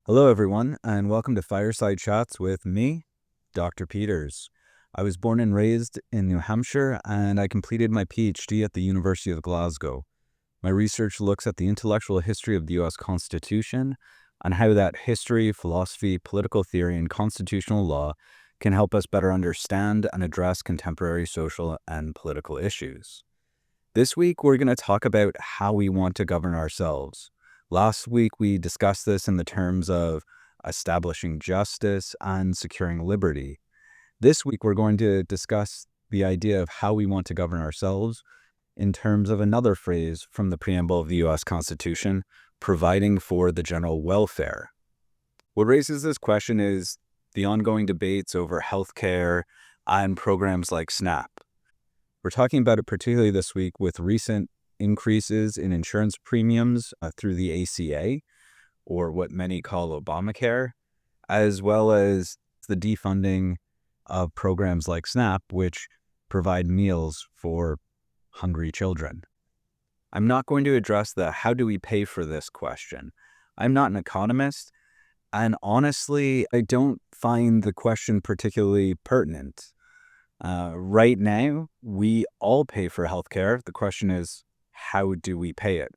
Hello, everyone, and welcome to Fireside Chats with me, Dr. Peters. I was born and raised in New Hampshire, and I completed my PhD at the University of Glasgow. My research looks at the intellectual history of the U.S. Constitution and how that history, philosophy, political theory, and constitutional law can help us better understand and address contemporary social and political issues. This week, we're going to talk about how we want to govern ourselves. Last week, we discussed this in the terms of establishing justice and securing liberty. This week, we're going to discuss the idea of how we want to govern ourselves in terms of another phrase from the preamble of the U.S. Constitution, providing for the general welfare. What raises this question is the ongoing debates over healthcare and programs like SNAP. We're talking about it particularly this week with recent increases in insurance premiums through the ACA, or what many call Obamacare, as well as the defunding of programs like SNAP, which provide meals for hungry children. I'm not going to address the how do we pay for this question. I'm not an economist, and honestly, I don't find the question particularly pertinent. Right now, we all pay for healthcare. The question is, how do we pay it?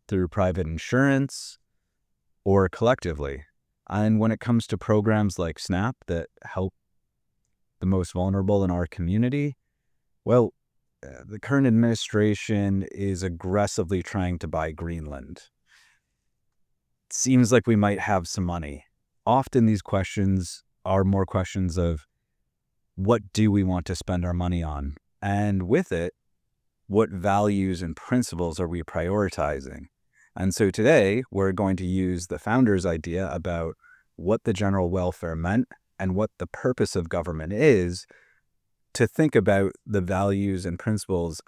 Through private insurance or collectively? And when it comes to programs like SNAP that help the most vulnerable in our community, well, the current administration is aggressively trying to buy Greenland. It seems like we might have some money. Often these questions are more questions of what do we want to spend our money on? And with it, what values and principles are we prioritizing? And so today, we're going to use the founders' idea about what the general welfare meant and what the purpose of government is to think about the values and principles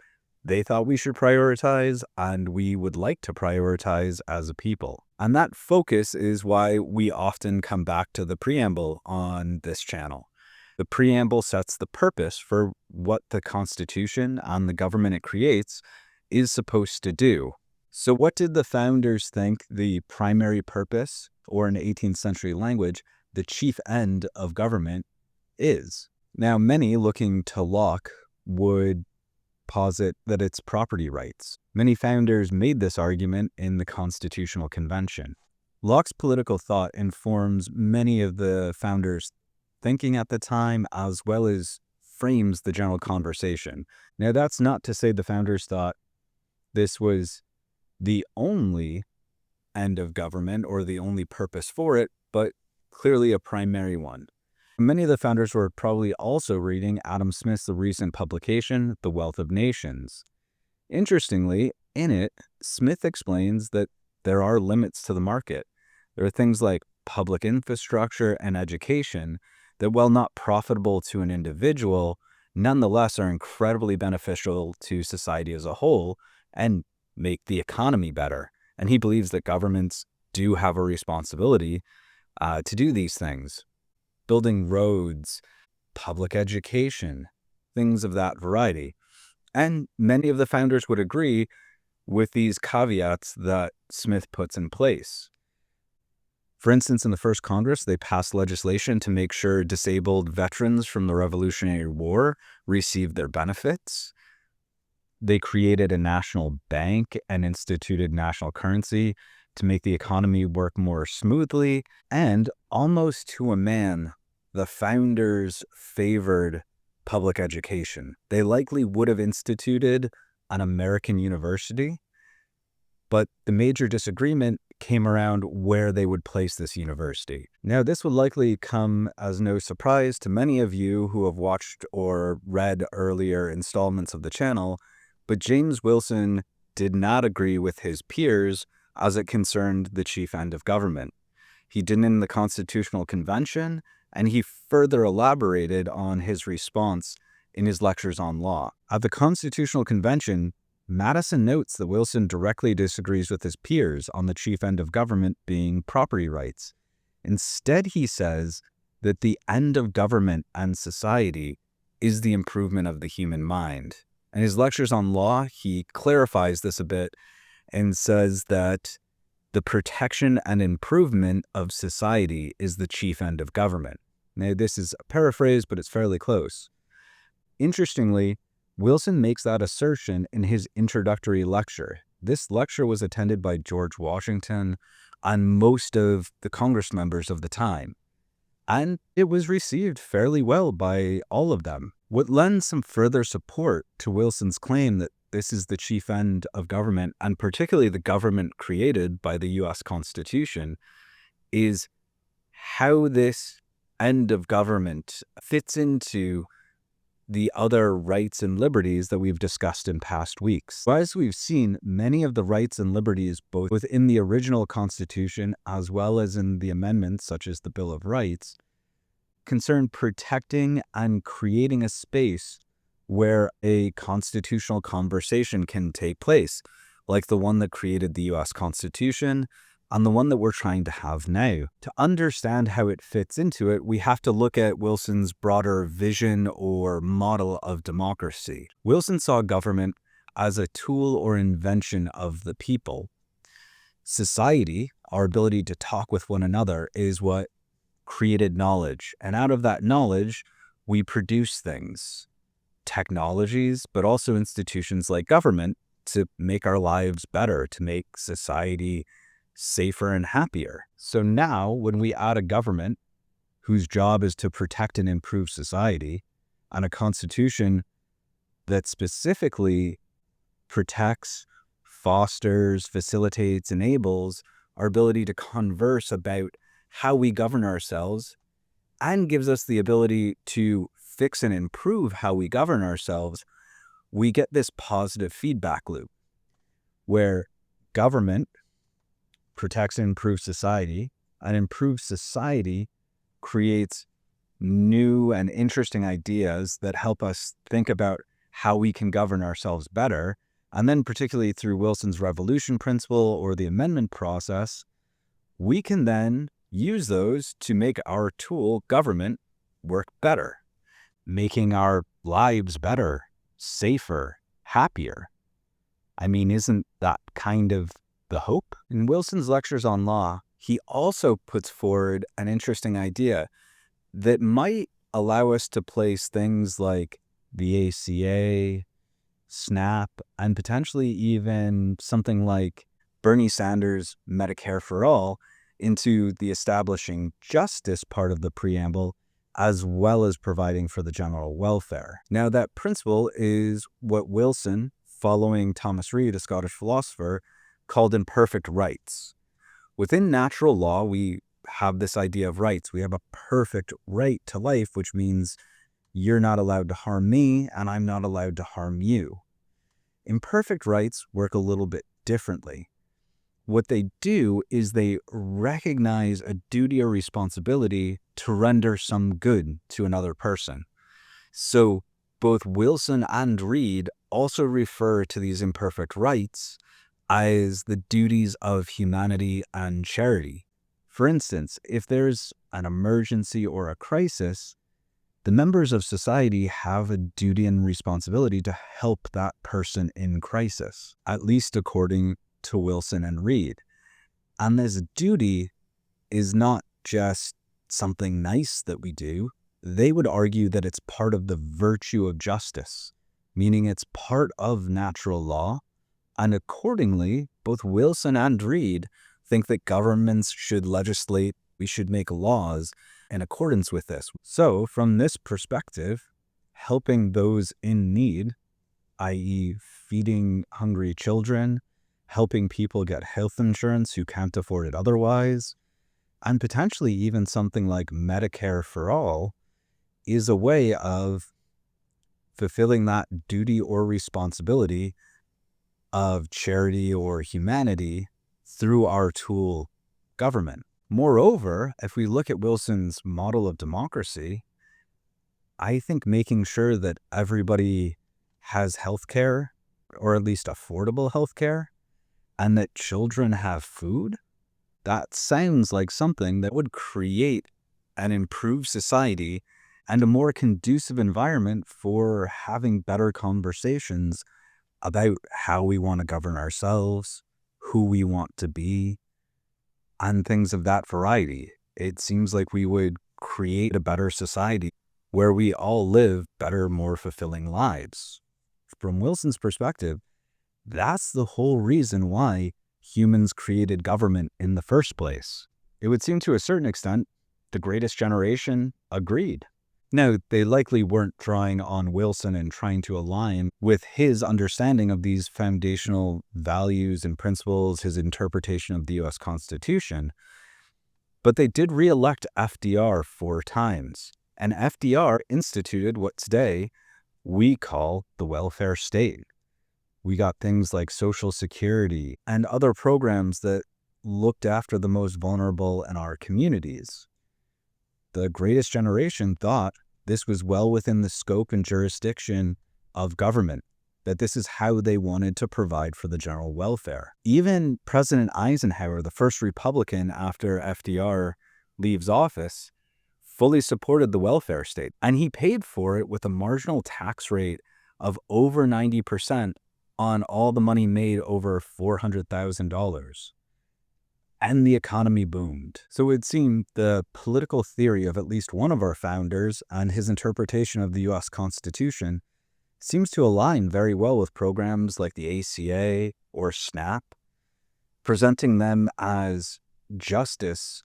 they thought we should prioritize and we would like to prioritize as a people. And that focus is why we often come back to the preamble on this channel. The preamble sets the purpose for what the Constitution and the government it creates is supposed to do. So what did the founders think the primary purpose, or in 18th century language, the chief end of government is? Now, many looking to Locke would posit that it's property rights. Many founders made this argument in the Constitutional Convention. Locke's political thought informs many of the founders' thinking at the time, as well as frames the general conversation. Now, that's not to say the founders thought this was the only end of government or the only purpose for it, but clearly a primary one. Many of the founders were probably also reading Adam Smith's recent publication, The Wealth of Nations. Interestingly, in it, Smith explains that there are limits to the market. There are things like public infrastructure and education that, while not profitable to an individual, nonetheless are incredibly beneficial to society as a whole and make the economy better. And he believes that governments do have a responsibility to do these things. Building roads, public education, things of that variety. And many of the founders would agree with these caveats that Smith puts in place. For instance, in the first Congress, they passed legislation to make sure disabled veterans from the Revolutionary War received their benefits. They created a national bank and instituted national currency to make the economy work more smoothly. And almost to a man, the founders favored public education. They likely would have instituted an American university, but the major disagreement came around where they would place this university. Now, this would likely come as no surprise to many of you who have watched or read earlier installments of the channel, but James Wilson did not agree with his peers as it concerned the chief end of government. He didn't in the Constitutional Convention, and he further elaborated on his response in his lectures on law. At the Constitutional Convention, Madison notes that Wilson directly disagrees with his peers on the chief end of government being property rights. Instead, he says that the end of government and society is the improvement of the human mind. In his lectures on law, he clarifies this a bit and says that The protection and improvement of society is the chief end of government. Now, this is a paraphrase, but it's fairly close. Interestingly, Wilson makes that assertion in his introductory lecture. This lecture was attended by George Washington and most of the Congress members of the time, and it was received fairly well by all of them. What lends some further support to Wilson's claim that this is the chief end of government, and particularly the government created by the U.S. Constitution, is how this end of government fits into the other rights and liberties that we've discussed in past weeks. As we've seen, many of the rights and liberties, both within the original Constitution as well as in the amendments, such as the Bill of Rights, concern protecting and creating a space where a constitutional conversation can take place, like the one that created the U.S. Constitution and the one that we're trying to have now. To understand how it fits into it, we have to look at Wilson's broader vision or model of democracy. Wilson saw government as a tool or invention of the people. Society, our ability to talk with one another, is what created knowledge. And out of that knowledge, we produce things, technologies, but also institutions like government to make our lives better, to make society safer and happier. So now when we add a government whose job is to protect and improve society, and a constitution that specifically protects, fosters, facilitates, enables our ability to converse about how we govern ourselves, and gives us the ability to fix and improve how we govern ourselves, we get this positive feedback loop where government protects and improves society, and improved society creates new and interesting ideas that help us think about how we can govern ourselves better. And then particularly through Wilson's revolution principle or the amendment process, we can then use those to make our tool, government, work better, making our lives better, safer, happier. I mean, isn't that kind of the hope? In Wilson's lectures on law, he also puts forward an interesting idea that might allow us to place things like the ACA, SNAP, and potentially even something like Bernie Sanders' Medicare for All into the establishing justice part of the preamble, as well as providing for the general welfare. Now, that principle is what Wilson, following Thomas Reid, a Scottish philosopher, called imperfect rights. Within natural law, we have this idea of rights. We have a perfect right to life, which means you're not allowed to harm me and I'm not allowed to harm you. Imperfect rights work a little bit differently. What they do is they recognize a duty or responsibility to render some good to another person. So both Wilson and Reid also refer to these imperfect rights as the duties of humanity and charity. For instance, if there's an emergency or a crisis, the members of society have a duty and responsibility to help that person in crisis, at least according to Wilson and Reid. And this duty is not just something nice that we do. They would argue that it's part of the virtue of justice, meaning it's part of natural law. And accordingly, both Wilson and Reid think that governments should legislate, we should make laws in accordance with this. So from this perspective, helping those in need, i.e. feeding hungry children, helping people get health insurance who can't afford it otherwise, and potentially even something like Medicare for All, is a way of fulfilling that duty or responsibility of charity or humanity through our tool, government. Moreover, if we look at Wilson's model of democracy, I think making sure that everybody has health care, or at least affordable health care, and that children have food, that sounds like something that would create an improved society and a more conducive environment for having better conversations about how we want to govern ourselves, who we want to be, and things of that variety. It seems like we would create a better society where we all live better, more fulfilling lives. From Wilson's perspective, that's the whole reason why humans created government in the first place. It would seem to a certain extent, the greatest generation agreed. Now, they likely weren't drawing on Wilson and trying to align with his understanding of these foundational values and principles, his interpretation of the U.S. Constitution, but they did re-elect FDR 4 times, and FDR instituted what today we call the welfare state. We got things like Social Security and other programs that looked after the most vulnerable in our communities. The greatest generation thought this was well within the scope and jurisdiction of government, that this is how they wanted to provide for the general welfare. Even President Eisenhower, the first Republican after FDR leaves office, fully supported the welfare state, and he paid for it with a marginal tax rate of over 90% on all the money made over $400,000. And the economy boomed. So it would seem the political theory of at least one of our founders and his interpretation of the U.S. Constitution seems to align very well with programs like the ACA or SNAP, presenting them as justice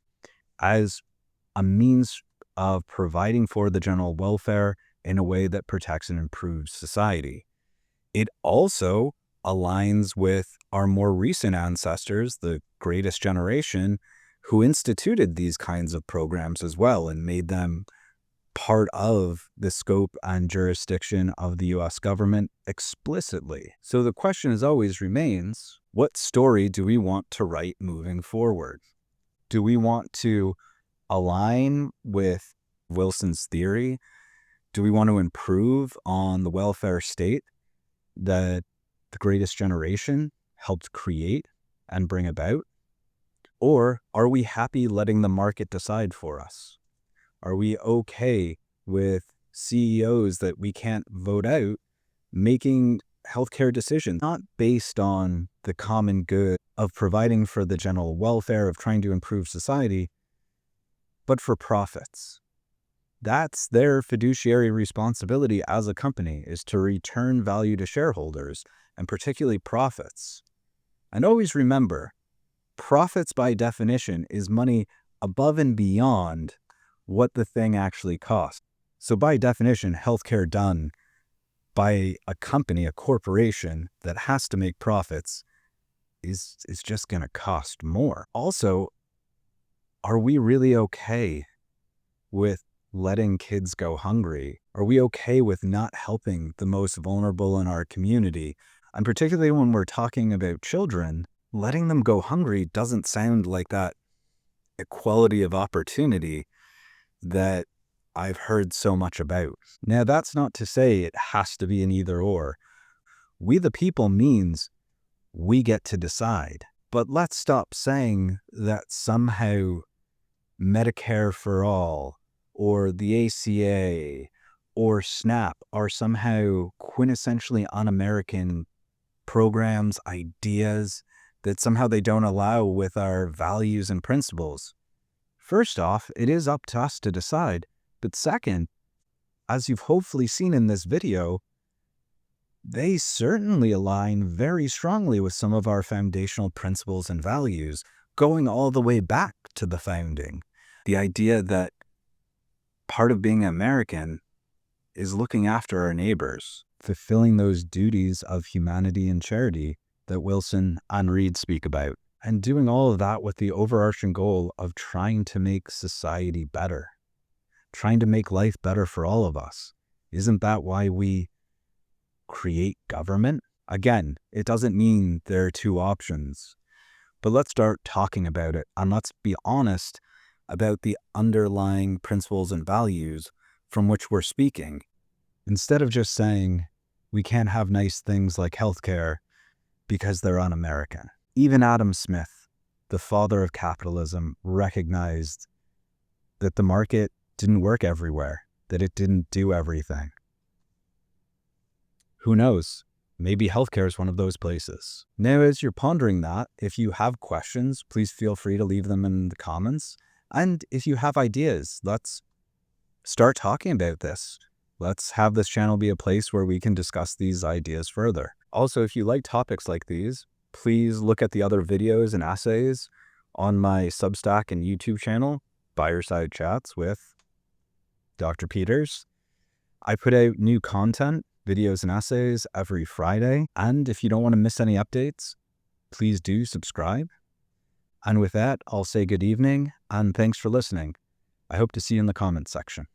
as a means of providing for the general welfare in a way that protects and improves society. It also aligns with our more recent ancestors, the greatest generation, who instituted these kinds of programs as well and made them part of the scope and jurisdiction of the U.S. government explicitly. So the question is always remains, what story do we want to write moving forward? Do we want to align with Wilson's theory? Do we want to improve on the welfare state that the greatest generation helped create and bring about? Or are we happy letting the market decide for us? Are we okay with CEOs that we can't vote out making healthcare decisions not based on the common good of providing for the general welfare, of trying to improve society, but for profits? That's their fiduciary responsibility as a company, is to return value to shareholders, and particularly profits. And always remember, profits by definition is money above and beyond what the thing actually costs. So by definition, healthcare done by a company, a corporation that has to make profits is just going to cost more. Also, are we really okay with letting kids go hungry? Are we okay with not helping the most vulnerable in our community? And particularly when we're talking about children, letting them go hungry doesn't sound like that equality of opportunity that I've heard so much about. Now, that's not to say it has to be an either or. We the people means we get to decide. But let's stop saying that somehow Medicare for all or the ACA or SNAP are somehow quintessentially un-American programs, ideas that somehow they don't allow with our values and principles. First off, it is up to us to decide. But second, as you've hopefully seen in this video, they certainly align very strongly with some of our foundational principles and values, going all the way back to the founding. The idea that part of being American is looking after our neighbors, fulfilling those duties of humanity and charity that Wilson and Reed speak about, and doing all of that with the overarching goal of trying to make society better, trying to make life better for all of us. Isn't that why we create government? Again, it doesn't mean there are two options, but let's start talking about it, and let's be honest about the underlying principles and values from which we're speaking. Instead of just saying we can't have nice things like healthcare because they're un-American. Even Adam Smith, the father of capitalism, recognized that the market didn't work everywhere, that it didn't do everything. Who knows? Maybe healthcare is one of those places. Now, as you're pondering that, if you have questions, please feel free to leave them in the comments. And if you have ideas, let's start talking about this. Let's have this channel be a place where we can discuss these ideas further. Also, if you like topics like these, please look at the other videos and essays on my Substack and YouTube channel, Fireside Chats with Dr. Peters. I put out new content, videos and essays every Friday. And if you don't want to miss any updates, please do subscribe. And with that, I'll say good evening and thanks for listening. I hope to see you in the comments section.